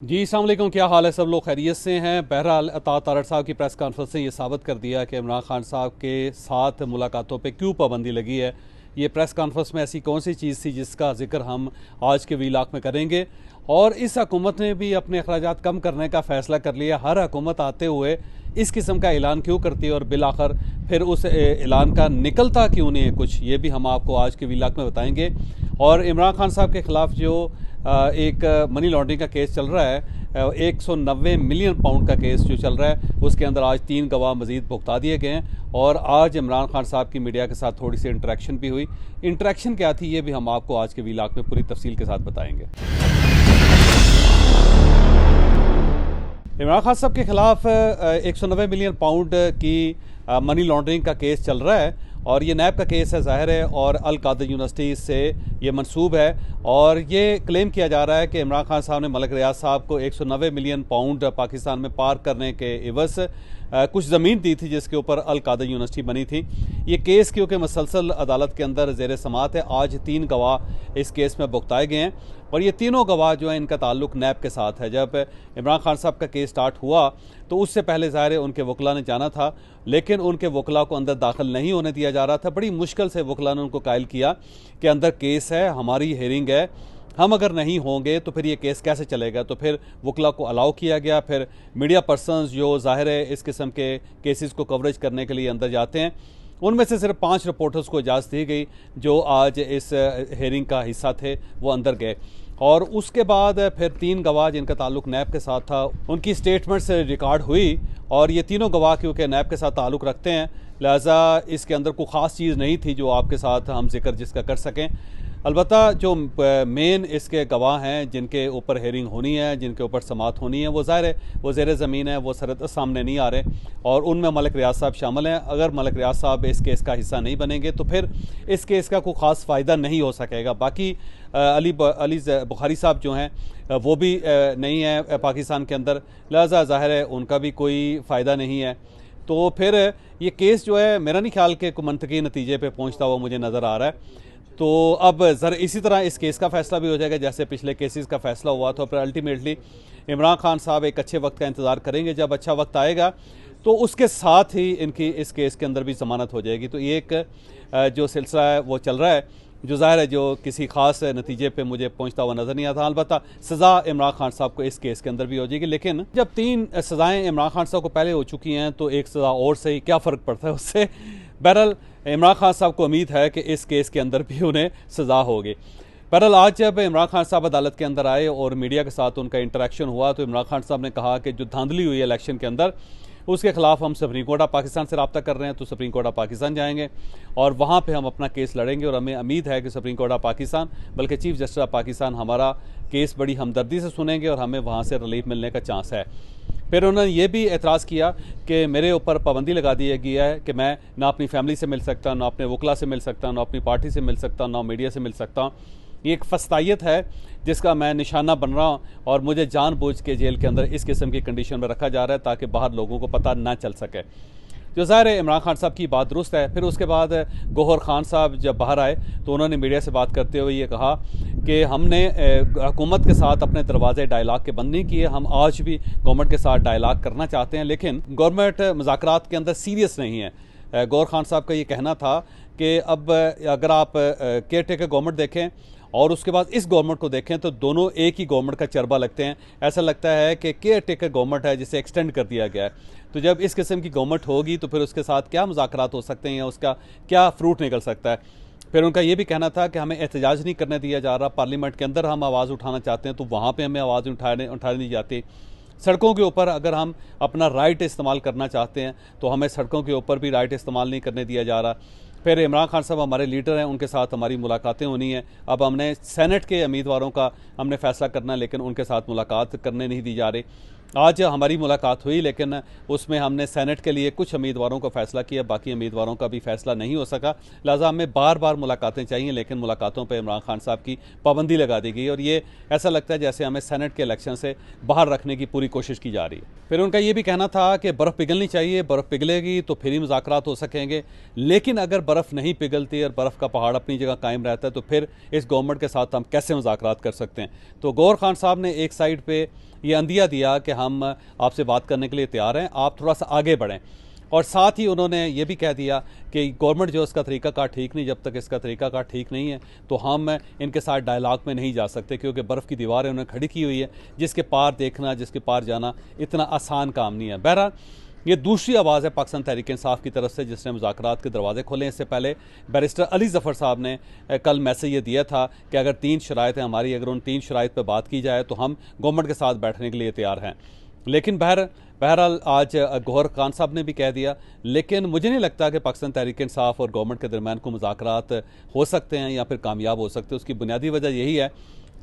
जी अस्सलाम वालेकुम, क्या हाल है? सब लोग खैरियत से हैं। बहरहाल अता तारड़ साहब की प्रेस कॉन्फ्रेंस ने ये साबित कर दिया कि इमरान खान साहब के साथ मुलाकातों पे क्यों पाबंदी लगी है। ये प्रेस कॉन्फ्रेंस में ऐसी कौन सी चीज़ थी जिसका जिक्र हम आज के वीलाग में करेंगे। और इस हुकूमत ने भी अपने अखराजात कम करने का फ़ैसला कर लिया। हर हुकूमत आते हुए इस किस्म का ऐलान क्यों करती है और बिल आखिर फिर उस ऐलान का निकलता क्यों नहीं है कुछ, ये भी हम आपको आज के वीलाग में बताएंगे। और इमरान खान साहब के ख़िलाफ़ जो एक मनी लॉन्ड्रिंग का केस चल रहा है, 190 मिलियन पाउंड का केस जो चल रहा है, उसके अंदर आज 3 गवाह मजीद भुगता दिए गए हैं। और आज इमरान खान साहब की मीडिया के साथ थोड़ी सी इंटरेक्शन भी हुई। इंटरेक्शन क्या थी ये भी हम आपको आज के वीलाग में पूरी तफसील के साथ बताएंगे। इमरान खान साहब के खिलाफ 190 मिलियन पाउंड की मनी लॉन्ड्रिंग का केस चल रहा है और ये नैब का केस है, ज़ाहिर है, और अल कादिर यूनिवर्सिटी से ये मंसूब है। और ये क्लेम किया जा रहा है कि इमरान खान साहब ने मलिक रियाज साहब को 190 मिलियन पाउंड पाकिस्तान में पार्क करने के एवज़ कुछ ज़मीन दी थी जिसके ऊपर अल कादिर यूनिवर्सिटी बनी थी। ये केस क्योंकि मसलसल अदालत के अंदर ज़ेर समात है, आज 3 गवाह इस केस में भुगताए गए हैं और ये तीनों गवाह जो हैं इनका ताल्लुक नैब के साथ है। जब इमरान खान साहब का केस स्टार्ट हुआ तो उससे पहले ज़ाहिर है उनके वकला ने जाना था, लेकिन उनके वकला को अंदर दाखिल नहीं होने दिया जा रहा था। बड़ी मुश्किल से वकला ने उनको कायल किया कि अंदर केस है, हमारी हेयरिंग है, हम अगर नहीं होंगे तो फिर ये केस कैसे चलेगा। तो फिर वकला को अलाउ किया गया। फिर मीडिया पर्सनस जो ज़ाहिर है इस किस्म के केसेस को कवरेज करने के लिए अंदर जाते हैं, उनमें से सिर्फ 5 रिपोर्टर्स को इजाज़त दी गई जो आज इस हेयरिंग का हिस्सा थे, वो अंदर गए। और उसके बाद फिर 3 गवाह जिनका ताल्लुक नैब के साथ था उनकी स्टेटमेंट से रिकॉर्ड हुई। और ये तीनों गवाह क्योंकि नैब के साथ ताल्लुक रखते हैं, लिहाजा इसके अंदर कोई ख़ास चीज़ नहीं थी जो आपके साथ हम जिक्र जिसका कर सकें। अलबत्ता जो मेन इसके गवाह हैं जिनके ऊपर हेयरिंग होनी है, जिनके ऊपर समात होनी है, वो ज़ाहिर है वो ज़ेर ज़मीन है, वो सरहद सामने नहीं आ रहे और उनमें मलिक रियाज साहब शामिल हैं। अगर मलिक रियाज साहब इस केस का हिस्सा नहीं बनेंगे तो फिर इस केस का कोई ख़ास फ़ायदा नहीं हो सकेगा। बाकी अली बुखारी साहब जो हैं वो भी नहीं है पाकिस्तान के अंदर, लिहाजा ज़ाहिर है उनका भी कोई फ़ायदा नहीं है। तो फिर ये केस जो है मेरा नहीं ख्याल के कोई मंतकी नतीजे पे पहुंचता हुआ मुझे नज़र आ रहा है। तो अब ज़रा इसी तरह इस केस का फ़ैसला भी हो जाएगा जैसे पिछले केसेस का फ़ैसला हुआ। तो फिर अल्टीमेटली इमरान खान साहब एक अच्छे वक्त का इंतज़ार करेंगे। जब अच्छा वक्त आएगा तो उसके साथ ही इनकी इस केस के अंदर भी ज़मानत हो जाएगी। तो ये एक जो सिलसिला है वो चल रहा है, जो ज़ाहिर है जो किसी ख़ास नतीजे पे मुझे पहुंचता हुआ नज़र नहीं आता। अलबत्ता सज़ा इमरान खान साहब को इस केस के अंदर भी हो जाएगी। लेकिन जब 3 सज़ाएँ इमरान खान साहब को पहले हो चुकी हैं तो एक सज़ा और से ही क्या फ़र्क पड़ता है उससे। बहरहाल इमरान खान साहब को उम्मीद है कि इस केस के अंदर भी उन्हें सज़ा होगी। बहरहाल आज जब इमरान खान साहब अदालत के अंदर आए और मीडिया के साथ उनका इंटरेक्शन हुआ तो इमरान खान साहब ने कहा कि जो धांधली हुई इलेक्शन के अंदर उसके ख़िलाफ़ हम सुप्रीम कोर्ट ऑफ पाकिस्तान से रब्ता कर रहे हैं। तो सुप्रीम कोर्ट ऑफ पाकिस्तान जाएंगे और वहाँ पे हम अपना केस लड़ेंगे और हमें उम्मीद है कि सुप्रीम कोर्ट ऑफ पाकिस्तान बल्कि चीफ जस्टिस ऑफ पाकिस्तान हमारा केस बड़ी हमदर्दी से सुनेंगे और हमें वहाँ से रिलीफ मिलने का चांस है। फिर उन्होंने ये भी एतराज़ किया कि मेरे ऊपर पाबंदी लगा दी गई है कि मैं ना अपनी फैमिली से मिल सकता, ना अपने वकला से मिल सकता, ना अपनी पार्टी से मिल सकता, ना मीडिया से मिल सकता। ये एक फस्तायत है जिसका मैं निशाना बन रहा हूँ और मुझे जानबूझ के जेल के अंदर इस किस्म की कंडीशन में रखा जा रहा है ताकि बाहर लोगों को पता ना चल सके। जो ज़ाहिर है इमरान खान साहब की बात दुरुस्त है। फिर उसके बाद गौहर खान साहब जब बाहर आए तो उन्होंने मीडिया से बात करते हुए ये कहा कि हमने हुकूमत के साथ अपने दरवाजे डायलाग के बंद नहीं किए, हम आज भी गवर्नमेंट के साथ डायलाग करना चाहते हैं, लेकिन गवर्नमेंट मुज़ाकरात के अंदर सीरियस नहीं है। गौहर खान साहब का ये कहना था कि अब अगर आप केयर टेकर गवर्नमेंट देखें और उसके बाद इस गवर्नमेंट को देखें तो दोनों एक ही गवर्नमेंट का चरबा लगते हैं। ऐसा लगता है कि केयर टेकर गवर्नमेंट है जिसे एक्सटेंड कर दिया गया है। तो जब इस किस्म की गवर्नमेंट होगी तो फिर उसके साथ क्या मुज़ाकरात हो सकते हैं या उसका क्या फ्रूट निकल सकता है। फिर उनका ये भी कहना था कि हमें एहतजाज नहीं करने दिया जा रहा, पार्लियामेंट के अंदर हम आवाज़ उठाना चाहते हैं तो वहाँ पर हमें आवाज़ उठाने दी जाती। सड़कों के ऊपर अगर हम अपना राइट इस्तेमाल करना चाहते हैं तो हमें सड़कों के ऊपर भी राइट इस्तेमाल नहीं करने दिया जा रहा। फिर इमरान खान साहब हमारे लीडर हैं, उनके साथ हमारी मुलाकातें होनी हैं। अब हमने सेनेट के उम्मीदवारों का हमने फ़ैसला करना है लेकिन उनके साथ मुलाकात करने नहीं दी जा रही। आज हमारी मुलाकात हुई लेकिन उसमें हमने सेनेट के लिए कुछ उम्मीदवारों का फ़ैसला किया, बाकी उम्मीदवारों का भी फ़ैसला नहीं हो सका। लिहाजा हमें बार बार मुलाकातें चाहिए लेकिन मुलाकातों पर इमरान खान साहब की पाबंदी लगा दी गई और ये ऐसा लगता है जैसे हमें सेनेट के इलेक्शन से बाहर रखने की पूरी कोशिश की जा रही है। फिर उनका ये भी कहना था कि बर्फ़ पिघलनी चाहिए, बर्फ़ पिघलेगी तो फिर ही मुज़ाकरात हो सकेंगे, लेकिन अगर बर्फ़ नहीं पिघलती और बर्फ़ का पहाड़ अपनी जगह कायम रहता है तो फिर इस गवर्नमेंट के साथ हम कैसे मुज़ाकरात कर सकते हैं। तो गौहर खान साहब ने एक साइड पे ये अंदिया दिया कि हम आपसे बात करने के लिए तैयार हैं, आप थोड़ा सा आगे बढ़ें। और साथ ही उन्होंने ये भी कह दिया कि गवर्नमेंट जो इसका तरीक़ाकार ठीक नहीं, जब तक इसका तरीक़ाकार ठीक नहीं है तो हम इनके साथ डायलॉग में नहीं जा सकते, क्योंकि बर्फ़ की दीवारें उन्होंने खड़ी की हुई है, जिसके पार देखना, जिसके पार जाना इतना आसान काम नहीं है। बहरहाल ये दूसरी आवाज़ है पाकिस्तान तहरीक इंसाफ की तरफ से, जिसने मुज़ाकरात के दरवाजे खोले। इससे पहले बैरिस्टर अली ज़फ़र साहब ने कल मैसेज ये दिया था कि अगर 3 शराइत हैं हमारी, अगर उन 3 शराइत पर बात की जाए तो हम गवर्नमेंट के साथ बैठने के लिए तैयार हैं। लेकिन बहरहाल आज गौहर खान साहब ने भी कह दिया, लेकिन मुझे नहीं लगता कि पाकिस्तान तहरीक इंसाफ और गवर्नमेंट के दरमियान को मुज़ाकरात हो सकते हैं या फिर कामयाब हो सकते हैं। उसकी बुनियादी वजह यही है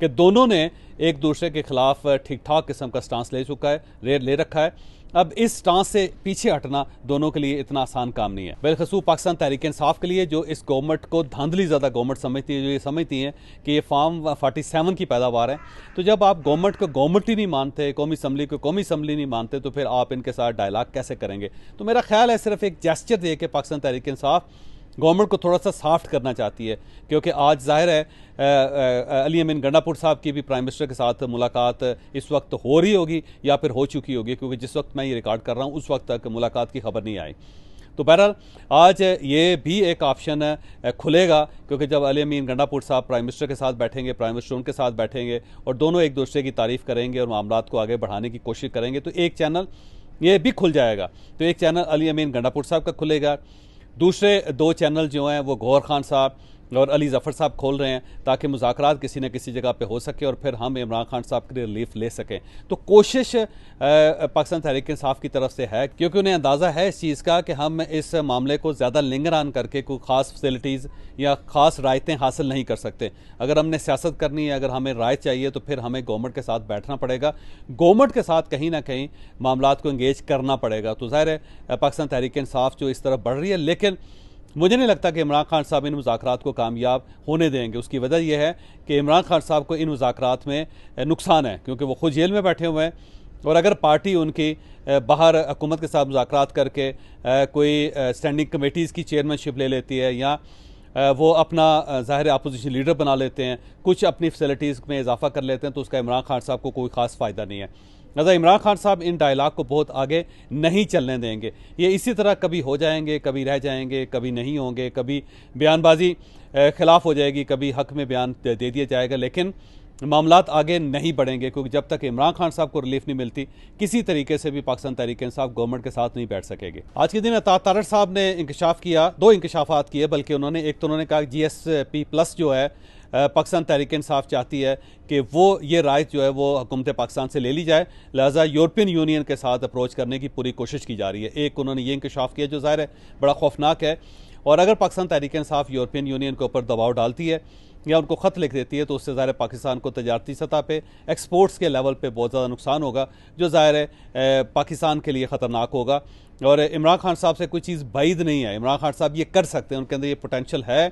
कि दोनों ने एक दूसरे के खिलाफ ठीक ठाक किस्म का स्टांस ले रखा है। अब इस स्टांस से पीछे हटना दोनों के लिए इतना आसान काम नहीं है, बिलखसूस पाकिस्तान तहरीक इंसाफ के लिए, जो इस गवर्नमेंट को धांधली ज़्यादा गवर्नमेंट समझती है, जो ये समझती हैं कि ये फार्म 47 की पैदावार है। तो जब आप गवर्नमेंट को गवर्नमेंट ही नहीं मानते, कौमी असम्बली को कौमी असम्बली नहीं मानते, तो फिर आप इनके साथ डायलॉग कैसे करेंगे? तो मेरा ख्याल है सिर्फ एक जेस्चर दे के पाकिस्तान तहरीक इंसाफ गवर्नमेंट को थोड़ा सा सॉफ्ट करना चाहती है, क्योंकि आज जाहिर है अली अमीन गंडापुर साहब की भी प्राइम मिनिस्टर के साथ मुलाकात इस वक्त हो रही होगी या फिर हो चुकी होगी, क्योंकि जिस वक्त मैं ये रिकॉर्ड कर रहा हूँ उस वक्त तक मुलाकात की खबर नहीं आई। तो बहरहाल आज ये भी एक ऑप्शन खुलेगा, क्योंकि जब अली अमीन गंडापुर साहब प्राइम मिनिस्टर के साथ बैठेंगे, प्राइम मिनिस्टर उनके साथ बैठेंगे और दोनों एक दूसरे की तारीफ़ करेंगे और मामलात को आगे बढ़ाने की कोशिश करेंगे, तो एक चैनल ये भी खुल जाएगा। तो एक चैनल अली अमीन गंडापुर साहब का खुलेगा, दूसरे 2 चैनल जो हैं वो गौहर खान साहब और अली ज़फ़र साहब खोल रहे हैं, ताकि मुज़ाकरात किसी न किसी जगह पे हो सके और फिर हम इमरान खान साहब के लिए रिलीफ ले सकें। तो कोशिश पाकिस्तान तहरीक इंसाफ की तरफ से है, क्योंकि उन्हें अंदाज़ा है इस चीज़ का कि हम इस मामले को ज़्यादा लिंगर ऑन करके कोई ख़ास फैसिलिटीज़ या ख़ास रायतें हासिल नहीं कर सकते। अगर हमने सियासत करनी है, अगर हमें राय चाहिए, तो फिर हमें गवर्नमेंट के साथ बैठना पड़ेगा, गवर्नमेंट के साथ कहीं ना कहीं मामलात को इंगेज करना पड़ेगा। तो ज़ाहिर है पाकिस्तान तहरीक इंसाफ जो इस तरफ बढ़ रही है, लेकिन मुझे नहीं लगता कि इमरान खान साहब इन मुज़ाकरात को कामयाब होने देंगे। उसकी वजह यह है कि इमरान खान साहब को इन मुज़ाकरात में नुकसान है, क्योंकि वो खुद जेल में बैठे हुए हैं, और अगर पार्टी उनकी बाहर हुकूमत के साथ मुज़ाकरात करके कोई स्टैंडिंग कमेटीज़ की चेयरमैनशिप ले लेती है, या वो अपना ज़ाहिर अपोजिशन लीडर बना लेते हैं, कुछ अपनी फैसिलिटीज़ में इजाफा कर लेते हैं, तो उसका इमरान खान साहब को कोई ख़ास फ़ायदा नहीं है। लिहाजा इमरान खान साहब इन डायलॉग को बहुत आगे नहीं चलने देंगे। ये इसी तरह कभी हो जाएंगे, कभी रह जाएंगे, कभी नहीं होंगे, कभी बयानबाजी खिलाफ हो जाएगी, कभी हक में बयान दे दिया जाएगा, लेकिन मामलात आगे नहीं बढ़ेंगे, क्योंकि जब तक इमरान खान साहब को रिलीफ नहीं मिलती, किसी तरीके से भी पाकिस्तान तहरीक इंसाफ गवर्नमेंट के साथ नहीं बैठ सकेगी। आज के दिन अता तारड़ साहब ने इंकशाफ किया, 2 इंकशाफात किए, बल्कि उन्होंने एक तो उन्होंने कहा GSP+ जो है पाकिस्तान तहरीक इंसाफ चाहती है कि वो ये राइट जो है वो हुकूमत पाकिस्तान से ले ली जाए, लिहाजा यूरोपियन यूनियन के साथ अप्रोच करने की पूरी कोशिश की जा रही है। एक उन्होंने ये इंकशाफ किया जो ज़ाहिर है बड़ा खौफनाक है, और अगर पाकिस्तान तहरीक इंसाफ यूरोपियन यूनियन के ऊपर दबाव डालती है या उनको ख़त लिख देती है, तो उससे ज़ाहिर पाकिस्तान को तजारती सतह पे एक्सपोर्ट्स के लेवल पे बहुत ज़्यादा नुकसान होगा, जो ज़ाहिर है पाकिस्तान के लिए ख़तरनाक होगा। और इमरान खान साहब से कोई चीज़ बाइद नहीं है, इमरान खान साहब ये कर सकते हैं, उनके अंदर ये पोटेंशल है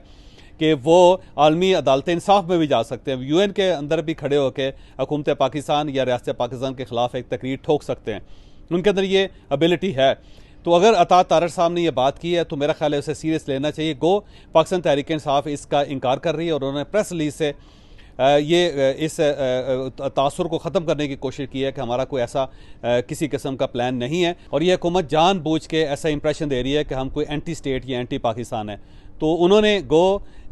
कि वो आलमी अदालत इंसाफ में भी जा सकते हैं, UN के अंदर भी खड़े होकर हुकूमत पाकिस्तान या रियासत पाकिस्तान के ख़िलाफ़ एक तकरीर ठोक सकते हैं, उनके अंदर ये एबिलिटी है। तो अगर अता तारड़ साहब ने ये बात की है तो मेरा ख्याल है उसे सीरियस लेना चाहिए। गो पाकिस्तान तहरीक इंसाफ इसका इनकार कर रही है, और उन्होंने प्रेस रिलीज से इस तासुर को ख़त्म करने की कोशिश की है कि हमारा कोई ऐसा किसी किस्म का प्लान नहीं है, और ये हुकूमत जानबूझ के ऐसा इंप्रेशन दे रही है कि हम कोई एंटी स्टेट या एंटी पाकिस्तान है। तो उन्होंने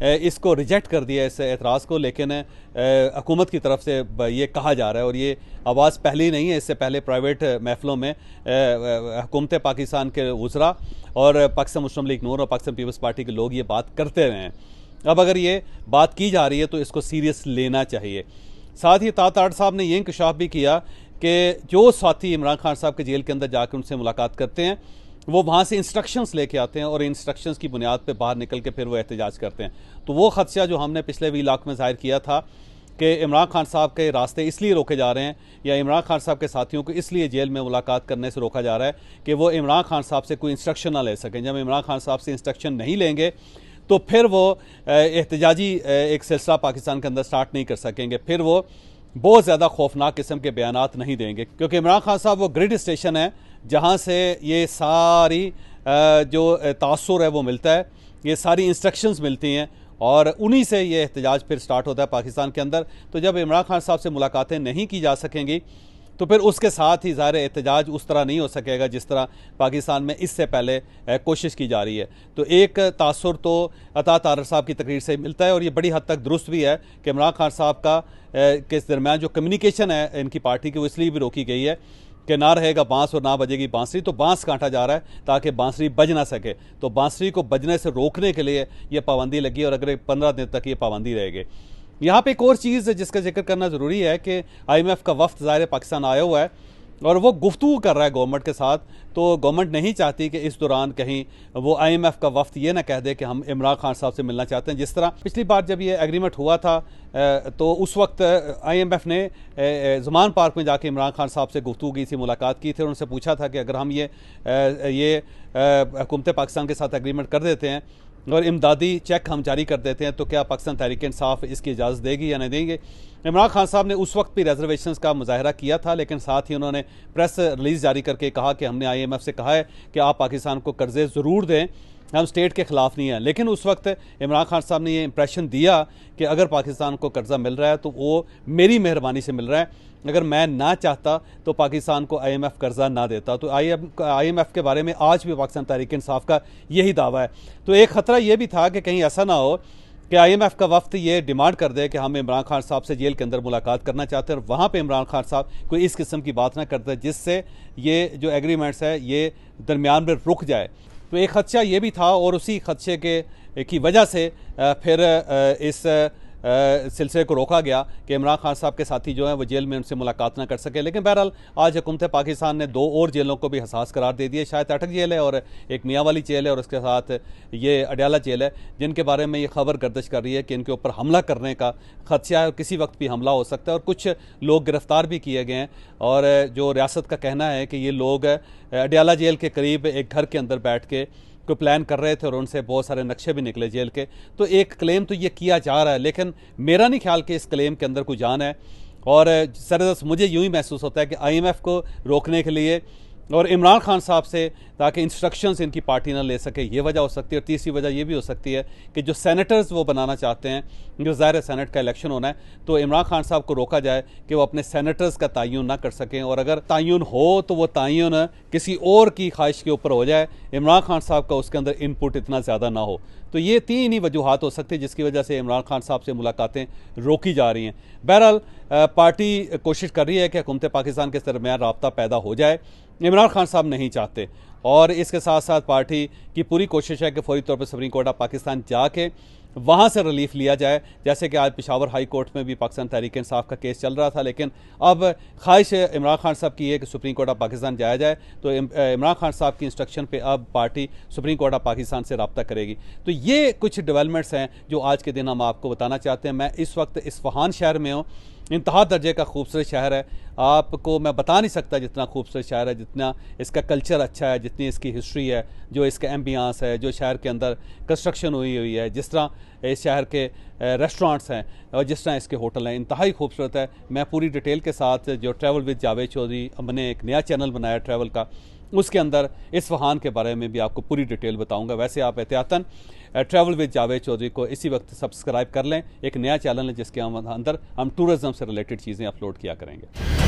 इसको रिजेक्ट कर दिया, इस एतराज़ को, लेकिन हुकूमत की तरफ से ये कहा जा रहा है, और ये आवाज़ पहली नहीं है, इससे पहले प्राइवेट महफलों में हुकूमत पाकिस्तान के वज़रा और पाकिस्तान मुस्लिम लीग नून और पाकिस्तान पीपल्स पार्टी के लोग ये बात करते रहे हैं। अब अगर ये बात की जा रही है तो इसको सीरियस लेना चाहिए। साथ ही ताड़ साहब ने ये इंकशाफ भी किया कि जो साथी इमरान खान साहब के जेल के अंदर जाकर उनसे मुलाकात करते हैं, वो वहाँ से इंस्ट्रक्शंस लेके आते हैं, और इंस्ट्रक्शंस की बुनियाद पे बाहर निकल के फिर वो एहतजाज करते हैं। तो वो खदशा जो हमने पिछले वीलाक में ज़ाहिर किया था कि इमरान खान साहब के रास्ते इसलिए रोके जा रहे हैं, या इमरान खान साहब के साथियों को इसलिए जेल में मुलाकात करने से रोका जा रहा है कि वो इमरान खान साहब से कोई इंस्ट्रक्शन ना ले सकें। जब इमरान खान साहब से इंस्ट्रक्शन नहीं लेंगे तो फिर वो एहतजाजी एक सिलसिला पाकिस्तान के अंदर स्टार्ट नहीं कर सकेंगे, फिर वो बहुत ज़्यादा खौफनाक किस्म के बयानात नहीं देंगे, क्योंकि इमरान खान साहब वो ग्रिड स्टेशन है जहाँ से ये सारी जो तासुर है वो मिलता है, ये सारी इंस्ट्रक्शंस मिलती हैं, और उन्हीं से ये एहतजाज फिर स्टार्ट होता है पाकिस्तान के अंदर। तो जब इमरान खान साहब से मुलाकातें नहीं की जा सकेंगी तो फिर उसके साथ ही ज़ाहिर एहतजाज उस तरह नहीं हो सकेगा जिस तरह पाकिस्तान में इससे पहले कोशिश की जा रही है। तो एक तासुर तो अता तारर साहब की तकरीर से मिलता है और ये बड़ी हद तक दुरुस्त भी है कि इमरान खान साहब का के दरमियान जो कम्युनिकेशन है इनकी पार्टी की वो इसलिए भी रोकी गई है कि ना रहेगा बांस और ना बजेगी बांसुरी, तो बांस काटा जा रहा है ताकि बांसुरी बज ना सके। तो बांसुरी को बजने से रोकने के लिए ये पाबंदी लगी और अगले 15 दिन तक ये पाबंदी रहेगी। यहाँ पे एक और चीज़ जिसका जिक्र करना ज़रूरी है कि IMF का वफ्द ज़ाहिर पाकिस्तान आया हुआ है और वो गुफ्तगू कर रहा है गवर्नमेंट के साथ। तो गवर्नमेंट नहीं चाहती कि इस दौरान कहीं वो IMF का वफ्द ये ना कह दे कि हम इमरान खान साहब से मिलना चाहते हैं। जिस तरह पिछली बार जब ये एग्रीमेंट हुआ था तो उस वक्त IMF ने ज़मान पार्क में जाके इमरान खान साहब से गुफ्तगू की थी, मुलाकात की थी और उनसे पूछा था कि अगर हम ये हुकूमत पाकिस्तान के साथ एग्रीमेंट कर देते हैं और इमदादी चेक हम जारी कर देते हैं तो क्या पाकिस्तान तहरीक इंसाफ इसकी इजाज़त देगी या नहीं देंगे। इमरान खान साहब ने उस वक्त भी रिजर्वेशंस का मुजाहरा किया था, लेकिन साथ ही उन्होंने प्रेस रिलीज़ जारी करके कहा कि हमने IMF से कहा है कि आप पाकिस्तान को कर्जे ज़रूर दें, हम स्टेट के ख़िलाफ़ नहीं हैं। लेकिन उस वक्त इमरान खान साहब ने ये इंप्रेशन दिया कि अगर पाकिस्तान को कर्जा मिल रहा है तो वो मेरी मेहरबानी से मिल रहा है, अगर मैं ना चाहता तो पाकिस्तान को IMF कर्जा ना देता। तो IMF के बारे में आज भी पाकिस्तान तहरीक इंसाफ का यही दावा है। तो एक ख़तरा ये भी था कि कहीं ऐसा ना हो कि IMF का वफ्द ये डिमांड कर दे कि हम इमरान खान साहब से जेल के अंदर मुलाकात करना चाहते हैं और वहाँ पे इमरान खान साहब कोई इस किस्म की बात ना करते जिससे ये जो एग्रीमेंट्स है ये दरमियान में रुक जाए। तो एक खदशा ये भी था और उसी खदशे की वजह से फिर इस सिलसिले को रोका गया कि इमरान खान साहब के साथी जो हैं वो जेल में उनसे मुलाकात ना कर सके। लेकिन बहरहाल आज हुकूमत पाकिस्तान ने 2 और जेलों को भी हसास करार दे दिया। शायद अटक जेल है और एक मियाँ वाली जेल है और उसके साथ ये अडयाला जेल है, जिनके बारे में ये खबर गर्दिश कर रही है कि इनके ऊपर हमला करने का खदशा है और किसी वक्त भी हमला हो सकता है। और कुछ लोग गिरफ्तार भी किए गए हैं और जो रियासत का कहना है कि ये लोग अडयाला जेल के करीब एक घर के अंदर बैठ के को प्लान कर रहे थे और उनसे बहुत सारे नक्शे भी निकले जेल के। तो एक क्लेम तो ये किया जा रहा है, लेकिन मेरा नहीं ख्याल कि इस क्लेम के अंदर कोई जान है। और सरदस्त मुझे यूँ ही महसूस होता है कि IMF को रोकने के लिए और इमरान खान साहब से ताकि इंस्ट्रक्शंस इनकी पार्टी ना ले सके, ये वजह हो सकती है। और तीसरी वजह ये भी हो सकती है कि जो सेनेटर्स वो बनाना चाहते हैं, जो ज़ाहिर सेनेट का इलेक्शन होना है, तो इमरान खान साहब को रोका जाए कि वो अपने सेनेटर्स का तयन ना कर सकें और अगर तयन हो तो वो तयन किसी और की ख्वाहिश के ऊपर हो जाए, इमरान खान साहब का उसके अंदर इनपुट इतना ज़्यादा ना हो। तो ये 3 ही वजूहात हो सकती है जिसकी वजह से इमरान खान साहब से मुलाकातें रोकी जा रही हैं। बहरहाल पार्टी कोशिश कर रही है कि हुकूमत पाकिस्तान के दरमियान राब्ता पैदा हो जाए, इमरान खान साहब नहीं चाहते। और इसके साथ साथ पार्टी की पूरी कोशिश है कि फौरी तौर पर सुप्रीम कोर्ट ऑफ पाकिस्तान जाके वहाँ से रिलीफ लिया जाए। जैसे कि आज पेशावर हाई कोर्ट में भी पाकिस्तान तहरीक इंसाफ का केस चल रहा था, लेकिन अब ख्वाहिश इमरान खान साहब की है कि सुप्रीम कोर्ट ऑफ पाकिस्तान जाया जाए। तो इमरान खान साहब की इंस्ट्रक्शन पे अब party supreme court of Pakistan से रब्ता करेगी। तो ये कुछ डेवलपमेंट्स हैं जो आज के दिन हम आपको बताना चाहते हैं। मैं इस वक्त इस्फहान शहर में हूँ, इंतहा दर्जे का खूबसूरत शहर है। आपको मैं बता नहीं सकता जितना खूबसूरत शहर है, जितना इसका कल्चर अच्छा है, जितनी इसकी हिस्ट्री है, जो इसका एम्बियंस है, जो शहर के अंदर कंस्ट्रक्शन हुई है, जिस तरह इस शहर के रेस्टोरेंट्स हैं और जिस तरह इसके होटल हैं, इंतहाई खूबसूरत है। मैं पूरी डिटेल के साथ जो ट्रैवल विद जावेद चौधरी, हमने एक नया चैनल बनाया ट्रैवल का, उसके अंदर इस्फहान के बारे में भी आपको पूरी डिटेल बताऊंगा। वैसे आप एहतियातन ट्रैवल विद जावेद चौधरी को इसी वक्त सब्सक्राइब कर लें। एक नया चैनल है जिसके अंदर हम टूरिज्म से रिलेटेड चीज़ें अपलोड किया करेंगे।